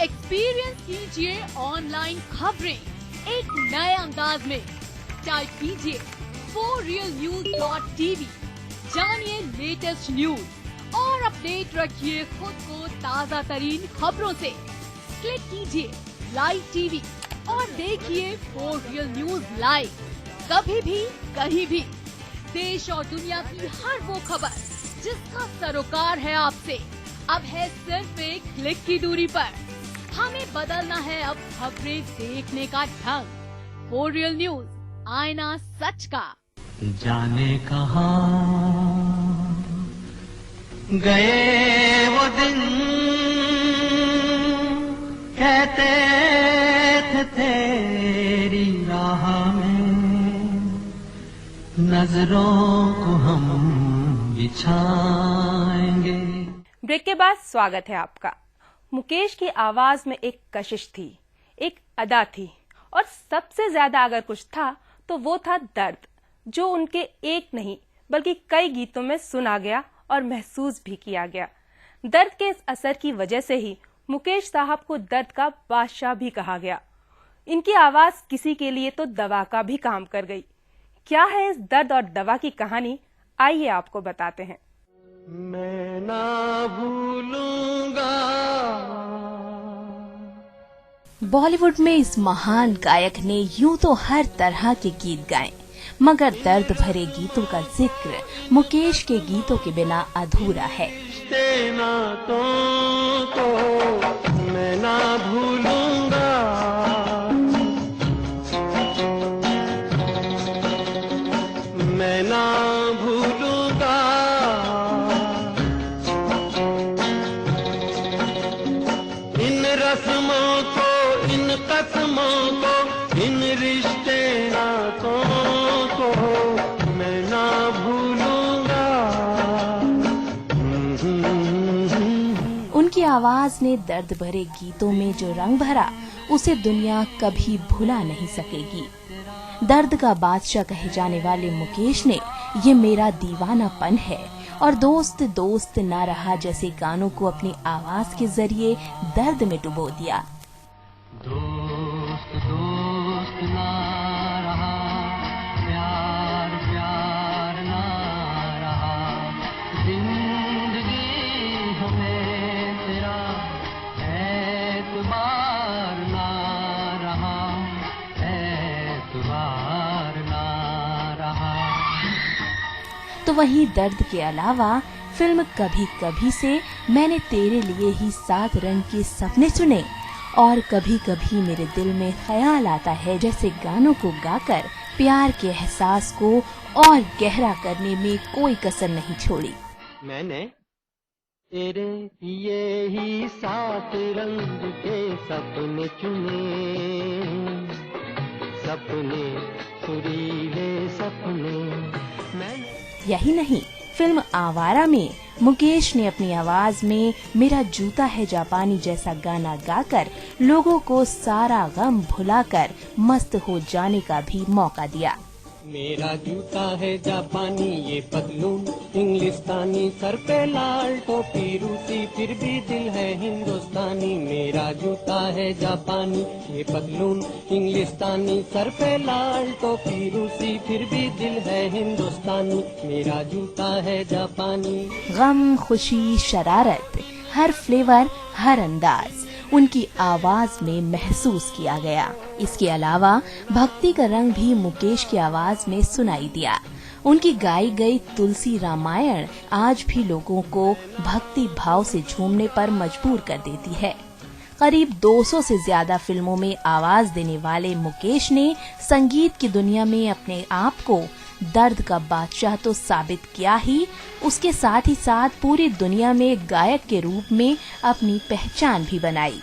Experience कीजिए online खबरें एक नए अंदाज में। टाइप कीजिए forrealnews.tv, जानिए लेटेस्ट न्यूज और अपडेट रखिए खुद को ताज़ा तरीन खबरों से। क्लिक कीजिए लाइव टीवी और देखिए फॉर रियल न्यूज लाइव, कभी भी कहीं भी। देश और दुनिया की हर वो खबर जिसका सरोकार है आपसे, अब है सिर्फ एक क्लिक की दूरी पर। हमें बदलना है अब खबरें देखने का ढंग। फॉर रियल न्यूज, आईना सच का। जाने कहाँ गए वो दिन, कहते थे तेरी राह में नजरों को हम बिछाएंगे। ब्रेक के बाद स्वागत है आपका। मुकेश की आवाज में एक कशिश थी, एक अदा थी, और सबसे ज्यादा अगर कुछ था तो वो था दर्द, जो उनके एक नहीं बल्कि कई गीतों में सुना गया और महसूस भी किया गया। दर्द के इस असर की वजह से ही मुकेश साहब को दर्द का बादशाह भी कहा गया। इनकी आवाज किसी के लिए तो दवा का भी काम कर गई। क्या है इस दर्द और दवा की कहानी, आइए आपको बताते हैं। मैं ना भूलूंगा। बॉलीवुड में इस महान गायक ने यूं तो हर तरह के गीत गाए, मगर दर्द भरे गीतों का जिक्र मुकेश के गीतों के बिना अधूरा है। तो मैं ना भूलूंगा, मैं ना भूलूंगा, इन रस्मों को, इन कसमों को, इन रिश्ते नातों को मैं ना भूलूंगा। उनकी आवाज ने दर्द भरे गीतों में जो रंग भरा, उसे दुनिया कभी भुला नहीं सकेगी। दर्द का बादशाह कहे जाने वाले मुकेश ने ये मेरा दीवानापन है और दोस्त दोस्त ना रहा जैसे गानों को अपनी आवाज के जरिए दर्द में डुबो दिया। दोस्त दोस्त ना रहा, प्यार प्यार ना रहा, जिंदगी हमें तेरा एतबार ना रहा, एतबार ना रहा। तो वहीं दर्द के अलावा फिल्म कभी कभी से मैंने तेरे लिए ही 7 रंग के सपने सुने और कभी कभी मेरे दिल में ख्याल आता है जैसे गानों को गाकर प्यार के एहसास को और गहरा करने में कोई कसर नहीं छोड़ी। मैंने तेरे लिए ही 7 रंग के सपने चुने, सपने सुरीले सपने। यही नहीं, फिल्म आवारा में मुकेश ने अपनी आवाज में मेरा जूता है जापानी जैसा गाना गाकर लोगों को सारा गम भुलाकर मस्त हो जाने का भी मौका दिया। मेरा जूता है जापानी, ये पतलून इंग्लिस्तानी, सर पे लाल टोपी रूसी, फिर भी दिल है हिंदुस्तानी। मेरा जूता है जापानी, ये पतलून इंग्लिस्तानी, सर पे लाल टोपी रूसी, फिर भी दिल है हिंदुस्तानी। मेरा जूता है जापानी। गम, खुशी, शरारत, हर फ्लेवर, हर अंदाज उनकी आवाज में महसूस किया गया। इसके अलावा भक्ति का रंग भी मुकेश की आवाज में सुनाई दिया। उनकी गाई गई तुलसी रामायण आज भी लोगों को भक्ति भाव से झूमने पर मजबूर कर देती है। करीब 200 से ज्यादा फिल्मों में आवाज देने वाले मुकेश ने संगीत की दुनिया में अपने आप को दर्द का बादशाह तो साबित किया ही, उसके साथ ही साथ पूरी दुनिया में गायक के रूप में अपनी पहचान भी बनाई।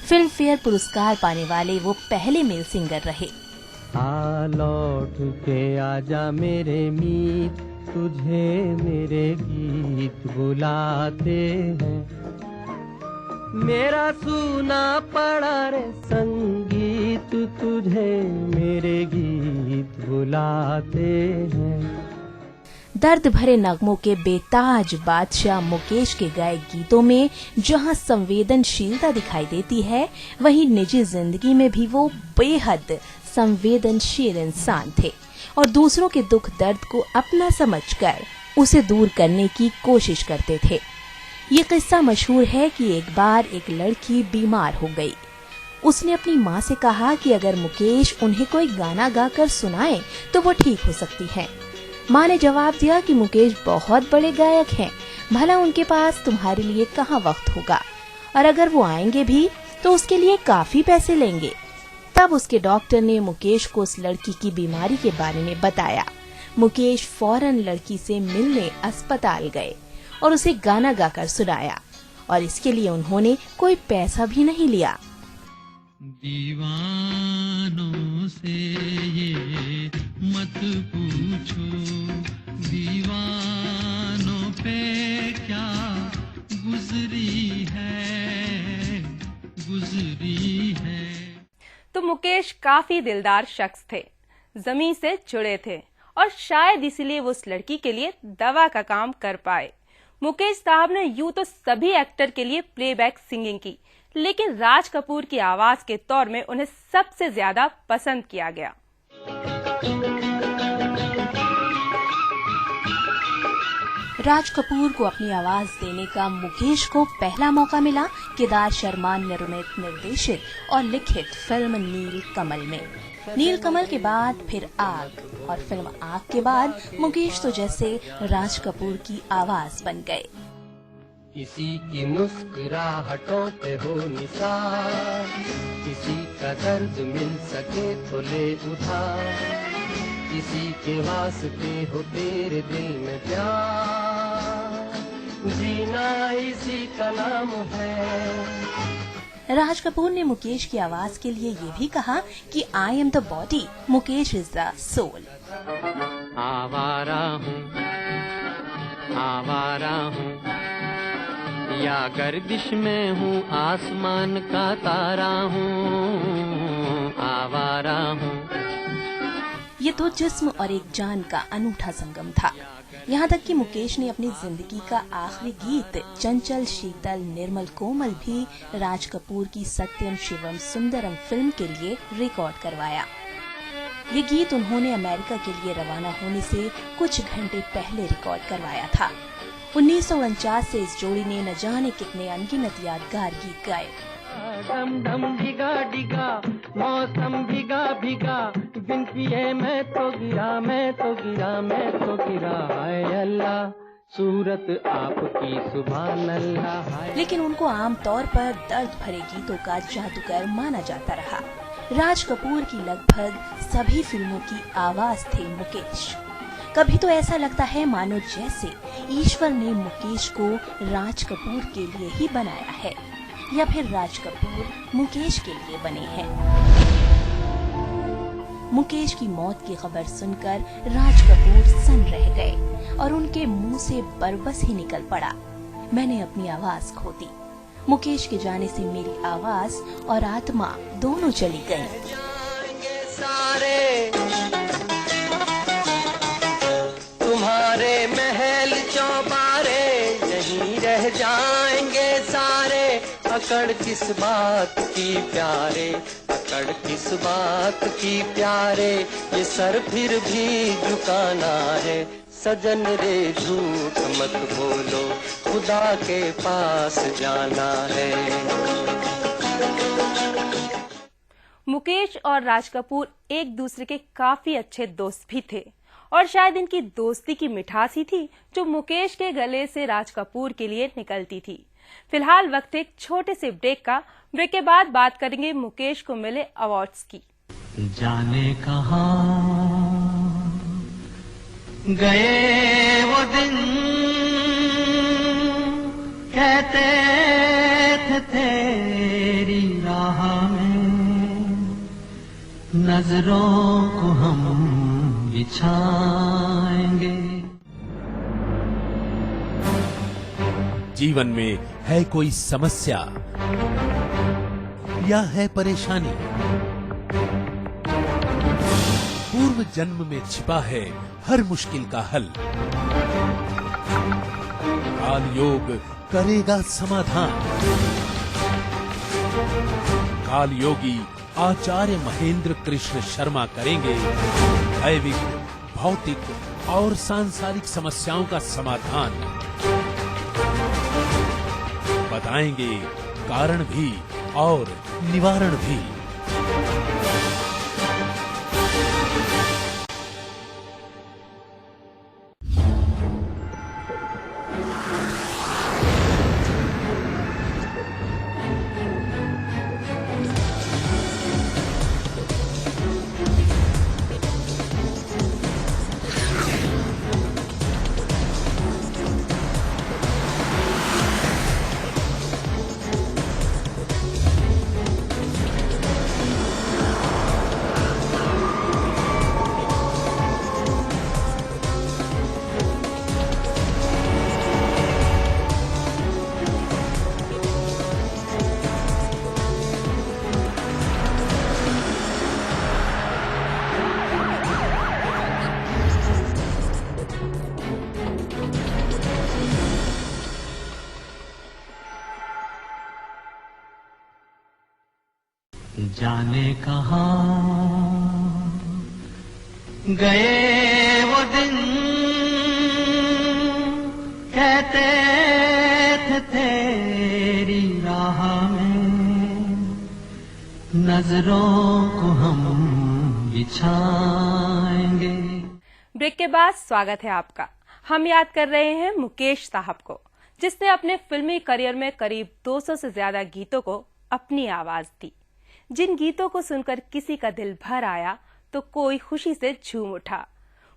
फिल्म फेयर पुरस्कार पाने वाले वो पहले मेल सिंगर रहे। आ लौट के आजा मेरे मीत, तुझे मेरे गीत बुलाते हैं। मेरा सुना पड़ा रे संगीत, तुझे मेरे गीत बुलाते हैं। दर्द भरे नगमों के बेताज बादशाह मुकेश के गाए गीतों में जहां संवेदनशीलता दिखाई देती है, वहीं निजी जिंदगी में भी वो बेहद संवेदनशील इंसान थे और दूसरों के दुख दर्द को अपना समझकर उसे दूर करने की कोशिश करते थे। ये किस्सा मशहूर है कि एक बार एक लड़की बीमार हो गई। उसने अपनी माँ से कहा कि अगर मुकेश उन्हें कोई गाना गाकर सुनाए तो वो ठीक हो सकती हैं। माँ ने जवाब दिया कि मुकेश बहुत बड़े गायक हैं, भला उनके पास तुम्हारे लिए कहाँ वक्त होगा, और अगर वो आएंगे भी तो उसके लिए काफी पैसे लेंगे। तब उसके डॉक्टर ने मुकेश को उस लड़की की बीमारी के बारे में बताया। मुकेश फौरन लड़की से मिलने अस्पताल गए और उसे गाना गाकर सुनाया, और इसके लिए उन्होंने कोई पैसा भी नहीं लिया। दीवानों से ये मत पूछो, दीवानों पे क्या गुजरी है। तो मुकेश काफी दिलदार शख्स थे, जमीन से जुड़े थे और शायद इसीलिए वो उस लड़की के लिए दवा का काम कर पाए। मुकेश साहब ने यूं तो सभी एक्टर के लिए प्लेबैक सिंगिंग की, लेकिन राज कपूर की आवाज के तौर में उन्हें सबसे ज्यादा पसंद किया गया। राज कपूर को अपनी आवाज देने का मुकेश को पहला मौका मिला केदार शर्मा निर्मित, निर्देशित और लिखित फिल्म नील कमल में। नील कमल के बाद फिर आग, और फिल्म आग के बाद मुकेश तो जैसे राज कपूर की आवाज बन गए। किसी की मुस्कुराहटों पे हो निसार, किसी का दर्द मिल सके तो ले उधार, किसी के वास्ते हो तेरे दिल में प्यार, जीना इसी का नाम है। राज कपूर ने मुकेश की आवाज के लिए ये भी कहा कि I am the body, Mukesh is the soul. आवारा हूँ या गर्दिश में हूँ, आसमान का तारा हूँ, आवारा हूँ। ये तो जिस्म और एक जान का अनूठा संगम था। यहाँ तक कि मुकेश ने अपनी जिंदगी का आखिरी गीत चंचल शीतल निर्मल कोमल भी राज कपूर की सत्यम शिवम सुंदरम फिल्म के लिए रिकॉर्ड करवाया। ये गीत उन्होंने अमेरिका के लिए रवाना होने से कुछ घंटे पहले रिकॉर्ड करवाया था। 1949 से इस जोड़ी ने न जाने कितने अनगिनत यादगार गीत गाए। डम डम डिगा डिगा, मौसम भीगा भीगा, बिन पिए मैं तो गिरा, हाय अल्लाह सूरत आपकी सुभान अल्लाह। लेकिन उनको आमतौर पर दर्द भरे गीतों का जादूगर माना जाता रहा। राज कपूर की लगभग सभी फिल्मों की आवाज थे मुकेश। कभी तो ऐसा लगता है मानो जैसे ईश्वर ने मुकेश को राज कपूर के लिए ही बनाया है, या फिर राज कपूर मुकेश के लिए बने हैं। मुकेश की मौत की खबर सुनकर राज कपूर सन रह गए और उनके मुंह से बरबस ही निकल पड़ा, मैंने अपनी आवाज खो दी। मुकेश के जाने से मेरी आवाज और आत्मा दोनों चली गईं। सारे तुम्हारे महल चौबारे नहीं रह जाएंगे सारे, अकड़ किस बात की प्यारे, अकड़ किस बात की प्यारे, ये सर फिर भी झुकाना है, सजन रे झूठ मत बोलो, खुदा के पास जाना है। मुकेश और राज कपूर एक दूसरे के काफी अच्छे दोस्त भी थे और शायद इनकी दोस्ती की मिठास ही थी जो मुकेश के गले से राज कपूर के लिए निकलती थी। फिलहाल वक्त एक छोटे से ब्रेक का। ब्रेक के बाद बात करेंगे मुकेश को मिले अवार्ड्स की। जाने कहाँ गए वो दिन, कहते थे तेरी राह में नजरों को हम बिछाएंगे। जीवन में है कोई समस्या या है परेशानी, पूर्व जन्म में छिपा है हर मुश्किल का हल। काल योग करेगा समाधान। काल योगी आचार्य महेंद्र कृष्ण शर्मा करेंगे दैविक, भौतिक और सांसारिक समस्याओं का समाधान। बताएंगे कारण भी और निवारण भी। जाने कहाँ गए वो दिन, कहते थे तेरी राह में नजरों को हम बिछाएंगे। ब्रेक के बाद स्वागत है आपका। हम याद कर रहे हैं मुकेश साहब को, जिसने अपने फिल्मी करियर में करीब 200 से ज्यादा गीतों को अपनी आवाज दी। जिन गीतों को सुनकर किसी का दिल भर आया तो कोई खुशी से झूम उठा।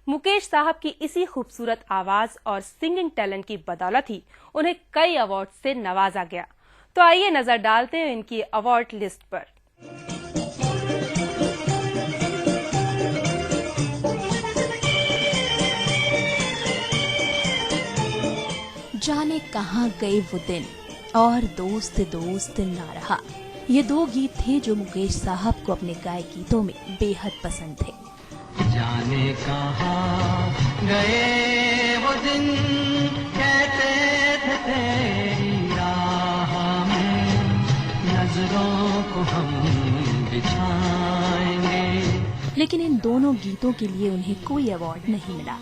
मुकेश साहब की इसी खूबसूरत आवाज और सिंगिंग टैलेंट की बदौलत ही उन्हें कई अवार्ड से नवाजा गया। तो आइए नजर डालते हैं इनकी अवार्ड लिस्ट पर। जाने कहाँ गए वो दिन और दोस्त दोस्त ना रहा, ये दो गीत थे जो मुकेश साहब को अपने गाए गीतों में बेहद पसंद थे। जाने कहाँ गए वो दिन, कहते थे तेरी राह में नजरों को हम बिछाएंगे। लेकिन इन दोनों गीतों के लिए उन्हें कोई अवार्ड नहीं मिला।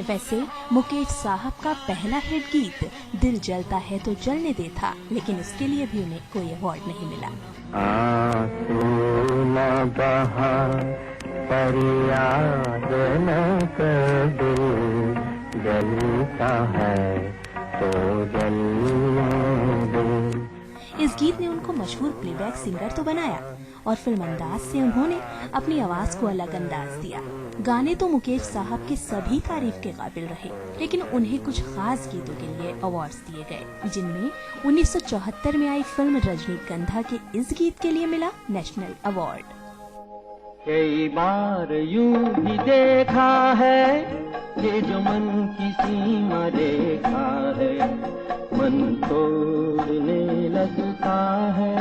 वैसे मुकेश साहब का पहला हिट गीत दिल जलता है तो जलने दे था, लेकिन इसके लिए भी उन्हें कोई अवार्ड नहीं मिला। आंसू न बहा पर याद न कर, दिल जलता है तो जलने दे। इस गीत ने उनको मशहूर प्लेबैक सिंगर तो बनाया और फिल्म अंदाज से उन्होंने अपनी आवाज को अलग अंदाज दिया। गाने तो मुकेश साहब के सभी तारीफ के काबिल रहे, लेकिन उन्हें कुछ खास गीतों के लिए अवार्ड्स दिए गए, जिनमें 1974 में आई फिल्म रजनीगंधा के इस गीत के लिए मिला नेशनल अवार्ड। कई बार यूं ही देखा है ये जो मन की सीमा रेखा है, मन तोड़ने लगता है।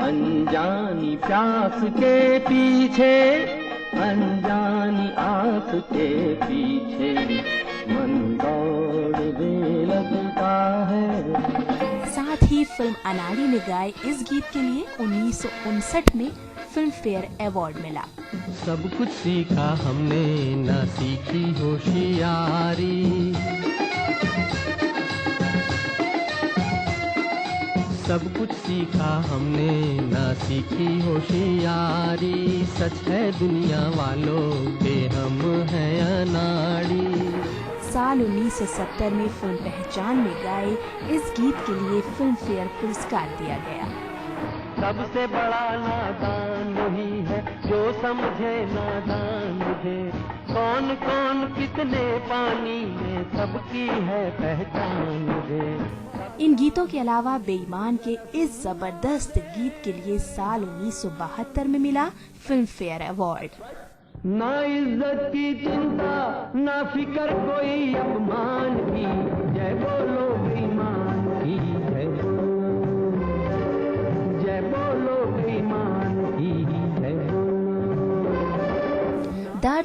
अनजानी प्यास के पीछे, अनजानी आस के पीछे मन दौड़ने लगता है। साथ ही फिल्म अनाड़ी में गाए इस गीत के लिए 1959 में फिल्म फेयर अवार्ड मिला। सब कुछ सीखा हमने ना सीखी होशियारी, सब कुछ सीखा हमने ना सीखी होशियारी। सच है दुनिया वालों के हम हैं अनाड़ी। साल 1970 में फिल्म पहचान में गाए इस गीत के लिए फिल्म फेयर पुरस्कार दिया गया। सबसे बड़ा नादान वही है जो समझे नादान मुझे, कौन कौन कितने पानी में सबकी है पहचान मुझे। इन गीतों के अलावा बेईमान के इस जबरदस्त गीत के लिए साल 1972 में मिला फिल्म फेयर अवार्ड। ना इज्जत की चिंता ना फिकर कोई अपमान की, जय बोलो बेईमान की, जय बोलो बेईमान की, जय बोलो। दर्द